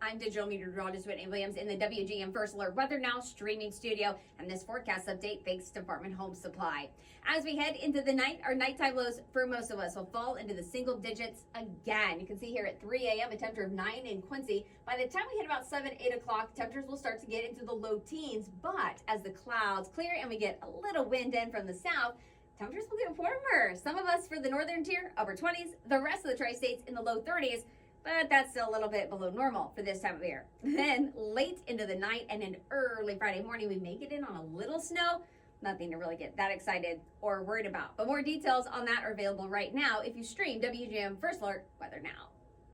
I'm digital meteorologist Whitney Williams in the WGN First Alert Weather Now streaming studio, and this forecast update thanks to Department Home Supply. As we head into the night, our nighttime lows for most of us will fall into the single digits again. You can see here at 3 a.m. a temperature of 9 in Quincy. By the time we hit about 7, 8 o'clock, temperatures will start to get into the low teens, but as the clouds clear and we get a little wind in from the south, temperatures will get warmer. Some of us for the northern tier, upper 20s, the rest of the tri-states in the low 30s, but that's still a little bit below normal for this time of year. Then late into the night and in early Friday morning, we may get in on a little snow. Nothing to really get that excited or worried about. But more details on that are available right now if you stream WGN First Alert Weather Now.